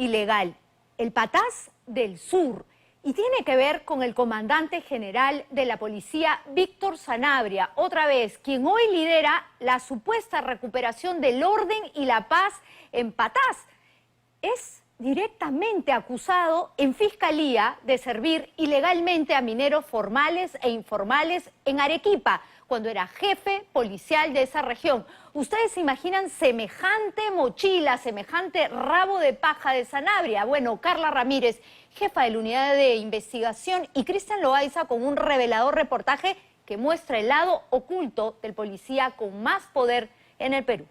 ilegal, el Patás del Sur. Y tiene que ver con el comandante general de la policía, Víctor Sanabria, otra vez, quien hoy lidera la supuesta recuperación del orden y la paz en Patás. Es directamente acusado en fiscalía de servir ilegalmente a mineros formales e informales en Arequipa, cuando era jefe policial de esa región. ¿Ustedes se imaginan semejante mochila, semejante rabo de paja de Sanabria? Bueno, Carla Ramírez, jefa de la unidad de investigación, y Cristian Loaiza con un revelador reportaje que muestra el lado oculto del policía con más poder en el Perú.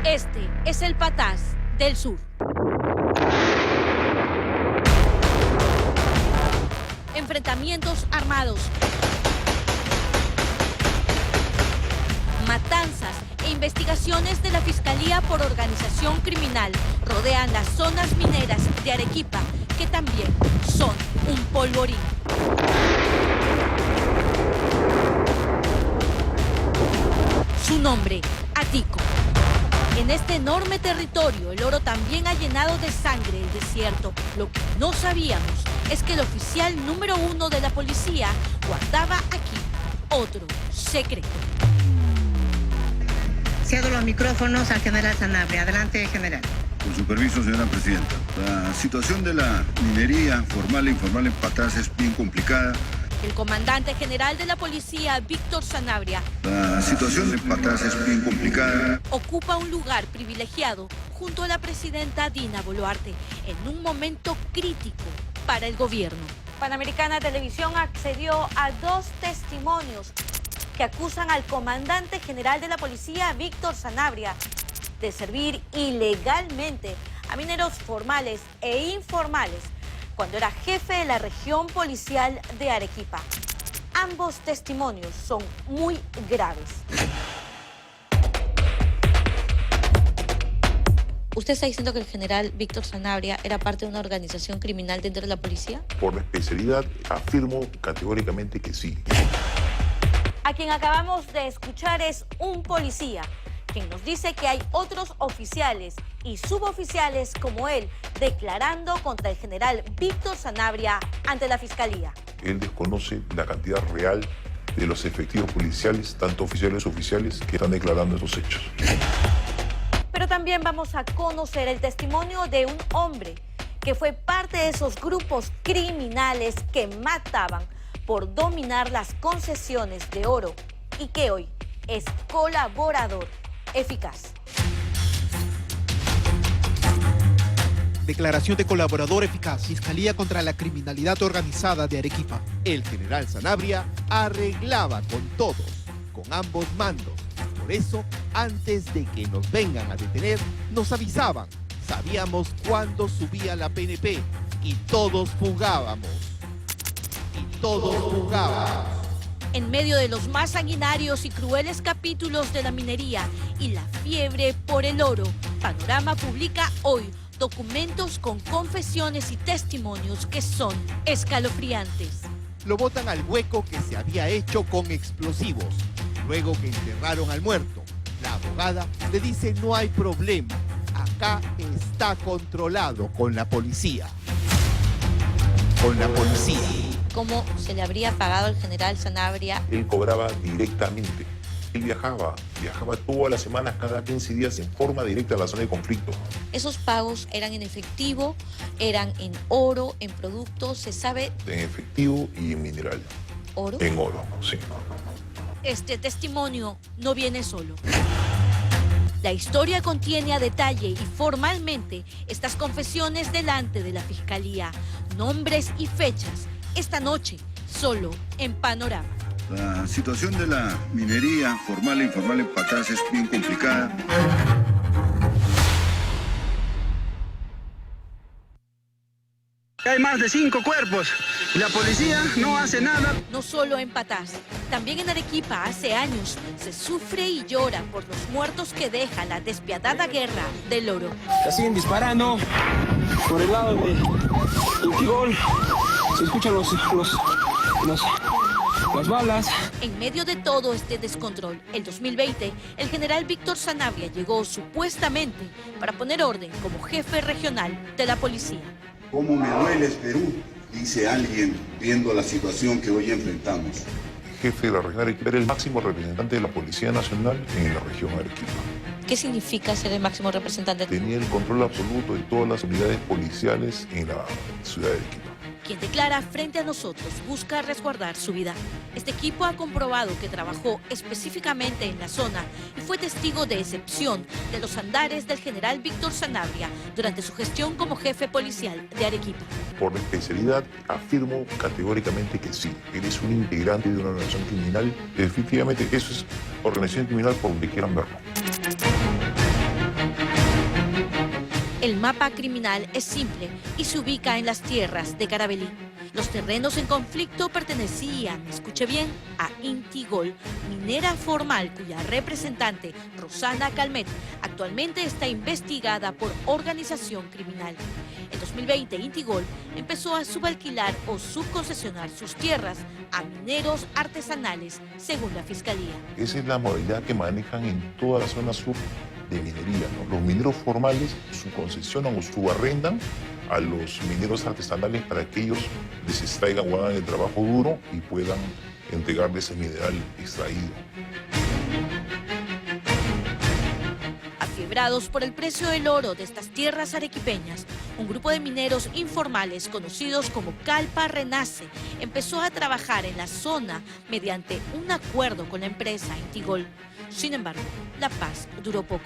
Este es el Patás del Sur. Enfrentamientos armados, matanzas e investigaciones de la Fiscalía por organización criminal rodean las zonas mineras de Arequipa, que también son un polvorín. Su nombre, Atico. En este enorme territorio, el oro también ha llenado de sangre el desierto. Lo que no sabíamos es que el oficial número 1 de la policía guardaba aquí otro secreto. Cedo los micrófonos al general Sanabria. Adelante, general. Con su permiso, señora presidenta. La situación de la minería formal e informal en Patás es bien complicada. El comandante general de la policía, Víctor Sanabria, La situación de Patás es bien complicada. ocupa un lugar privilegiado junto a la presidenta Dina Boluarte en un momento crítico para el gobierno. Panamericana Televisión accedió a 2 testimonios que acusan al comandante general de la policía, Víctor Sanabria, de servir ilegalmente a mineros formales e informales cuando era jefe de la región policial de Arequipa. Ambos testimonios son muy graves. ¿Usted está diciendo que el general Víctor Sanabria era parte de una organización criminal dentro de la policía? Por la especialidad, afirmo categóricamente que sí. A quien acabamos de escuchar es un policía, quien nos dice que hay otros oficiales y suboficiales como él declarando contra el general Víctor Sanabria ante la Fiscalía. Él desconoce la cantidad real de los efectivos policiales, tanto oficiales y oficiales, que están declarando esos hechos. Pero también vamos a conocer el testimonio de un hombre que fue parte de esos grupos criminales que mataban por dominar las concesiones de oro y que hoy es colaborador eficaz. Declaración de colaborador eficaz. Fiscalía contra la criminalidad organizada de Arequipa. El general Sanabria arreglaba con todos, con ambos mandos. Por eso, antes de que nos vengan a detener, nos avisaban. Sabíamos cuándo subía la PNP y todos fugábamos. En medio de los más sanguinarios y crueles capítulos de la minería y la fiebre por el oro, Panorama publica hoy documentos con confesiones y testimonios que son escalofriantes. Lo botan al hueco que se había hecho con explosivos, luego que enterraron al muerto. La abogada le dice: no hay problema, acá está controlado con la policía. ¿Cómo se le habría pagado al general Sanabria? Él cobraba directamente. Él viajaba todas las semanas, cada 15 días, en forma directa a la zona de conflicto. ¿Esos pagos eran en efectivo, eran en oro, en productos? ¿Se sabe? En efectivo y en mineral. ¿Oro? En oro, sí. Este testimonio no viene solo. La historia contiene a detalle y formalmente estas confesiones delante de la Fiscalía, nombres y fechas, esta noche, solo en Panorama. La situación de la minería formal e informal en Patás es bien complicada. Hay más de 5 cuerpos y la policía no hace nada. No solo en Patás, también en Arequipa hace años se sufre y llora por los muertos que deja la despiadada guerra del oro. La siguen disparando por el lado de Intigol. Se escuchan los las balas. En medio de todo este descontrol, el 2020, el general Víctor Sanabria llegó supuestamente para poner orden como jefe regional de la policía. ¿Cómo me duele Perú? Dice alguien viendo la situación que hoy enfrentamos. Jefe de la región Arequipa era el máximo representante de la Policía Nacional en la región Arequipa. ¿Qué significa ser el máximo representante? Tenía el control absoluto de todas las unidades policiales en la ciudad de Arequipa. Quien declara frente a nosotros busca resguardar su vida. Este equipo ha comprobado que trabajó específicamente en la zona y fue testigo de excepción de los andares del general Víctor Sanabria durante su gestión como jefe policial de Arequipa. Por especialidad, afirmo categóricamente que sí. Eres un integrante de una organización criminal. Efectivamente, eso es organización criminal por donde quieran verlo. El mapa criminal es simple y se ubica en las tierras de Carabalí. Los terrenos en conflicto pertenecían, escuche bien, a Intigol, minera formal cuya representante, Rosana Calmet, actualmente está investigada por organización criminal. En 2020, Intigol empezó a subalquilar o subconcesionar sus tierras a mineros artesanales, según la Fiscalía. Esa es la modalidad que manejan en toda la zona sur de minería, ¿no? Los mineros formales subconcesionan o subarrendan a los mineros artesanales para que ellos les extraigan o hagan el trabajo duro y puedan entregarles el mineral extraído. Afiebrados por el precio del oro de estas tierras arequipeñas, un grupo de mineros informales conocidos como Calpa Renace empezó a trabajar en la zona mediante un acuerdo con la empresa Intigol. Sin embargo, la paz duró poco.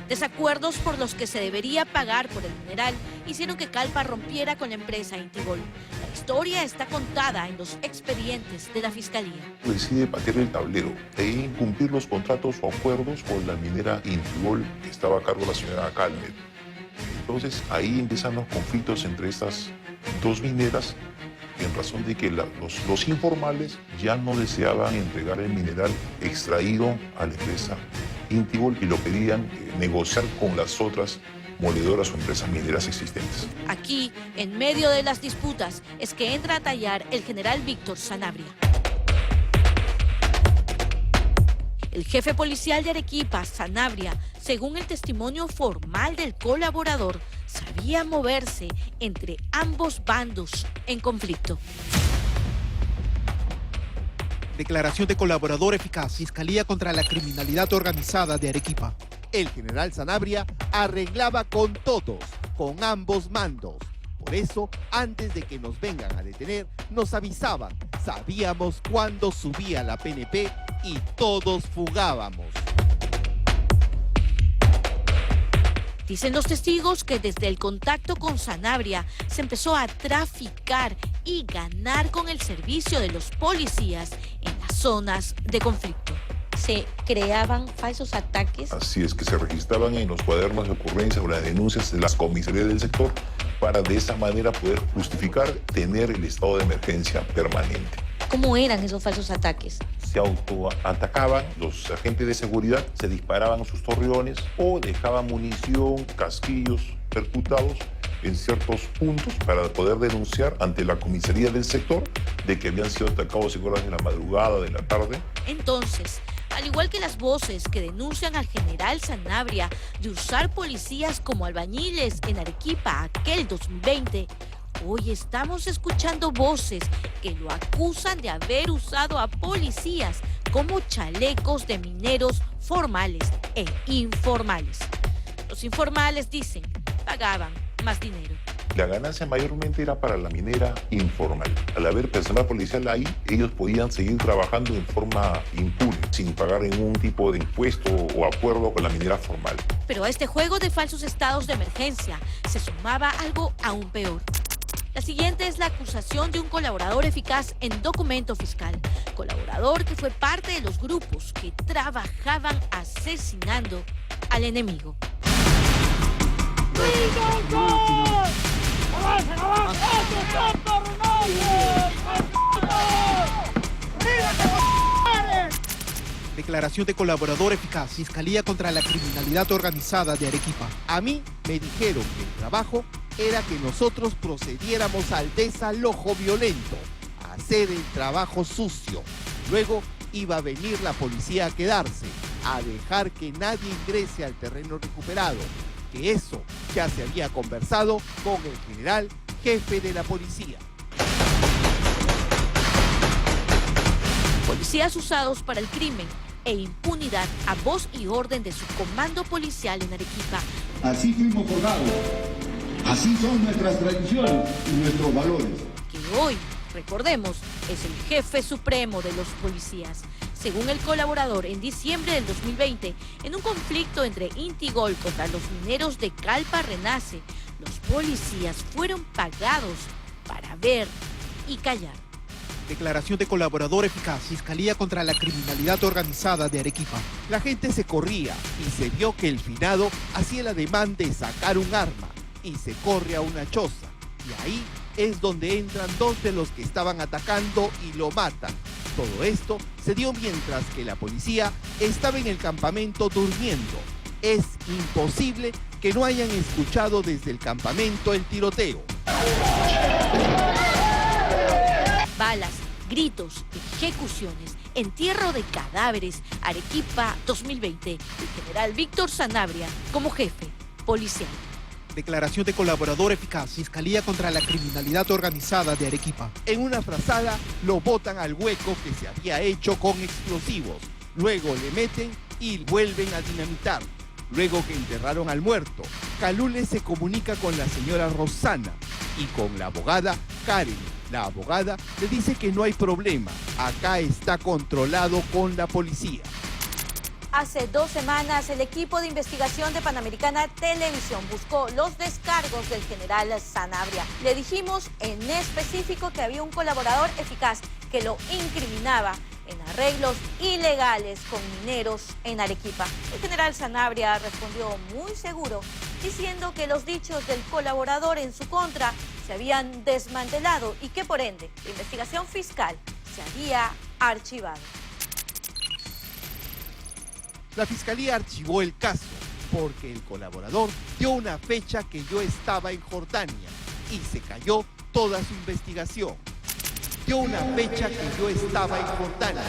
Desacuerdos por los que se debería pagar por el mineral hicieron que Calpa rompiera con la empresa Intigol. La historia está contada en los expedientes de la Fiscalía. Decide patear el tablero e incumplir los contratos o acuerdos con la minera Intigol que estaba a cargo de la señora Calmet. Entonces ahí empiezan los conflictos entre estas dos mineras en razón de que los informales ya no deseaban entregar el mineral extraído a la empresa Intigol y lo pedían negociar con las otras moledoras o empresas mineras existentes. Aquí, en medio de las disputas, es que entra a tallar el general Víctor Sanabria. El jefe policial de Arequipa, Sanabria, según el testimonio formal del colaborador, sabía moverse entre ambos bandos en conflicto. Declaración de colaborador eficaz. Fiscalía contra la Criminalidad Organizada de Arequipa. El general Sanabria arreglaba con todos, con ambos mandos. Por eso, antes de que nos vengan a detener, nos avisaban. Sabíamos cuándo subía la PNP y todos fugábamos. Dicen los testigos que desde el contacto con Sanabria se empezó a traficar y ganar con el servicio de los policías en las zonas de conflicto. Se creaban falsos ataques. Así es, que se registraban en los cuadernos de ocurrencias o las denuncias de las comisarías del sector para de esa manera poder justificar tener el estado de emergencia permanente. ¿Cómo eran esos falsos ataques? Se autoatacaban, los agentes de seguridad se disparaban sus torreones o dejaban munición, casquillos percutados en ciertos puntos para poder denunciar ante la comisaría del sector de que habían sido atacados en horas de la madrugada, de la tarde. Entonces, al igual que las voces que denuncian al general Sanabria de usar policías como albañiles en Arequipa aquel 2020, hoy estamos escuchando voces que lo acusan de haber usado a policías como chalecos de mineros formales e informales. Los informales dicen, pagaban más dinero. La ganancia mayormente era para la minera informal. Al haber personal policial ahí, ellos podían seguir trabajando en forma impune, sin pagar ningún tipo de impuesto o acuerdo con la minera formal. Pero a este juego de falsos estados de emergencia se sumaba algo aún peor. La siguiente es la acusación de un colaborador eficaz en documento fiscal. Colaborador que fue parte de los grupos que trabajaban asesinando al enemigo. Declaración de colaborador eficaz. Fiscalía contra la Criminalidad Organizada de Arequipa. A mí me dijeron que el trabajo era que nosotros procediéramos al desalojo violento, a hacer el trabajo sucio. Luego iba a venir la policía a quedarse, a dejar que nadie ingrese al terreno recuperado, que eso ya se había conversado con el general jefe de la policía. Policías usados para el crimen e impunidad a voz y orden de su comando policial en Arequipa. Así fuimos formados. Así son nuestras tradiciones y nuestros valores. Que hoy, recordemos, es el jefe supremo de los policías. Según el colaborador, en diciembre del 2020, en un conflicto entre Intigol contra los mineros de Calpa Renace, los policías fueron pagados para ver y callar. Declaración de colaborador eficaz, Fiscalía contra la Criminalidad Organizada de Arequipa. La gente se corría y se vio que el finado hacía el ademán de sacar un arma y se corre a una choza. Y ahí es donde entran dos de los que estaban atacando y lo matan. Todo esto se dio mientras que la policía estaba en el campamento durmiendo. Es imposible que no hayan escuchado desde el campamento el tiroteo. Balas, gritos, ejecuciones, entierro de cadáveres. Arequipa 2020. El general Víctor Sanabria como jefe policial. Declaración de colaborador eficaz, Fiscalía contra la Criminalidad Organizada de Arequipa. En una frazada lo botan al hueco que se había hecho con explosivos. Luego le meten y vuelven a dinamitar. Luego que enterraron al muerto, Calule se comunica con la señora Rosana y con la abogada Karen. La abogada le dice que no hay problema, acá está controlado con la policía. Hace 2 semanas, el equipo de investigación de Panamericana Televisión buscó los descargos del general Sanabria. Le dijimos en específico que había un colaborador eficaz que lo incriminaba en arreglos ilegales con mineros en Arequipa. El general Sanabria respondió muy seguro, diciendo que los dichos del colaborador en su contra se habían desmantelado y que por ende la investigación fiscal se había archivado. La fiscalía archivó el caso porque el colaborador dio una fecha que yo estaba en Jordania y se cayó toda su investigación. Dio una fecha que yo estaba en Jordania.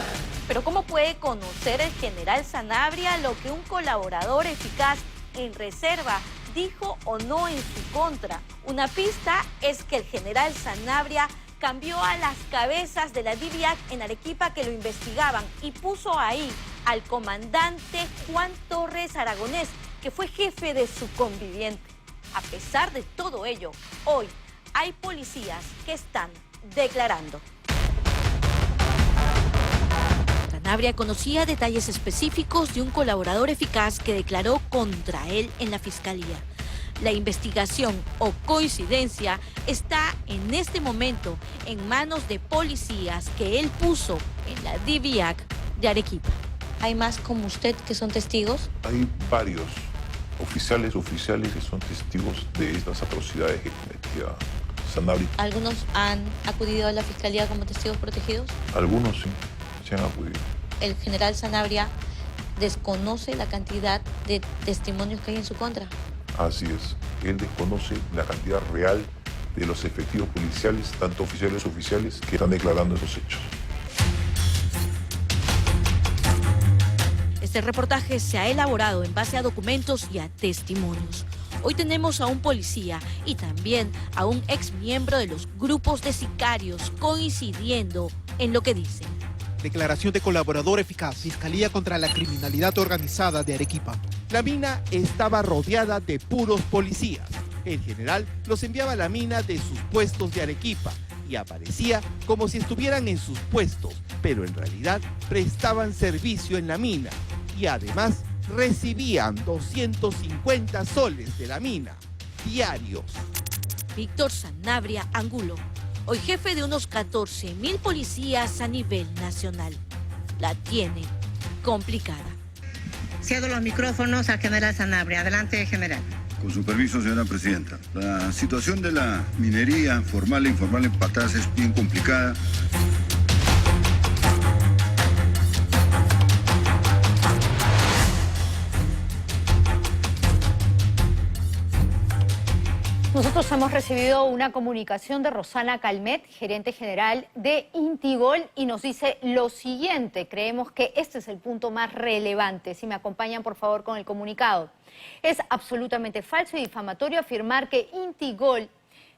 Pero ¿cómo puede conocer el general Sanabria lo que un colaborador eficaz en reserva dijo o no en su contra? Una pista es que el general Sanabria cambió a las cabezas de la DIVIAC en Arequipa que lo investigaban y puso ahí al comandante Juan Torres Aragonés, que fue jefe de su conviviente. A pesar de todo ello, hoy hay policías que están declarando. Sanabria conocía detalles específicos de un colaborador eficaz que declaró contra él en la fiscalía. La investigación o coincidencia está en este momento en manos de policías que él puso en la DIVIAC de Arequipa. ¿Hay más como usted que son testigos? Hay varios oficiales que son testigos de estas atrocidades que cometía Sanabria. ¿Algunos han acudido a la fiscalía como testigos protegidos? Algunos sí, se han acudido. ¿El general Sanabria desconoce la cantidad de testimonios que hay en su contra? Así es, él desconoce la cantidad real de los efectivos policiales, tanto oficiales que están declarando esos hechos. Este reportaje se ha elaborado en base a documentos y a testimonios. Hoy tenemos a un policía y también a un ex miembro de los grupos de sicarios coincidiendo en lo que dicen. Declaración de colaborador eficaz, Fiscalía contra la Criminalidad Organizada de Arequipa. La mina estaba rodeada de puros policías. El general los enviaba a la mina de sus puestos de Arequipa y aparecía como si estuvieran en sus puestos, pero en realidad prestaban servicio en la mina y además recibían 250 soles de la mina diarios. Víctor Sanabria Angulo, hoy jefe de unos 14.000 policías a nivel nacional. La tiene complicada. Cedo los micrófonos al general Sanabria. Adelante, general. Con su permiso, señora presidenta. La situación de la minería formal e informal en Patás es bien complicada. Nosotros hemos recibido una comunicación de Rosana Calmet, gerente general de Intigol, y nos dice lo siguiente. Creemos que este es el punto más relevante. Si me acompañan, por favor, con el comunicado. Es absolutamente falso y difamatorio afirmar que Intigol,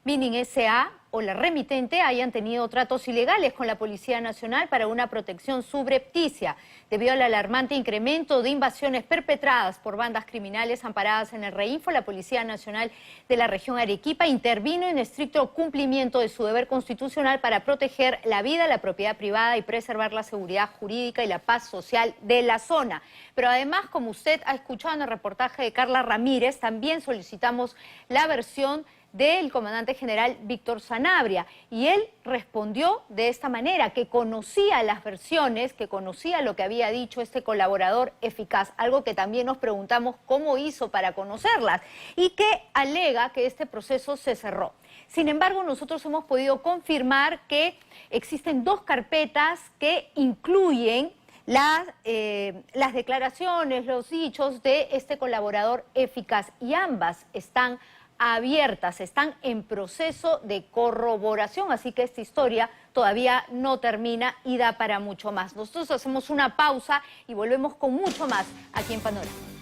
Mining S.A. o la remitente hayan tenido tratos ilegales con la Policía Nacional para una protección subrepticia. Debido al alarmante incremento de invasiones perpetradas por bandas criminales amparadas en el Reinfo, la Policía Nacional de la región Arequipa intervino en estricto cumplimiento de su deber constitucional para proteger la vida, la propiedad privada y preservar la seguridad jurídica y la paz social de la zona. Pero además, como usted ha escuchado en el reportaje de Carla Ramírez, también solicitamos la versión del comandante general Víctor Sanabria, y él respondió de esta manera, que conocía las versiones, que conocía lo que había dicho este colaborador eficaz, algo que también nos preguntamos cómo hizo para conocerlas, y que alega que este proceso se cerró. Sin embargo, nosotros hemos podido confirmar que existen dos carpetas que incluyen las declaraciones, los dichos de este colaborador eficaz, y ambas están abiertas, están en proceso de corroboración, así que esta historia todavía no termina y da para mucho más. Nosotros hacemos una pausa y volvemos con mucho más aquí en Panorama.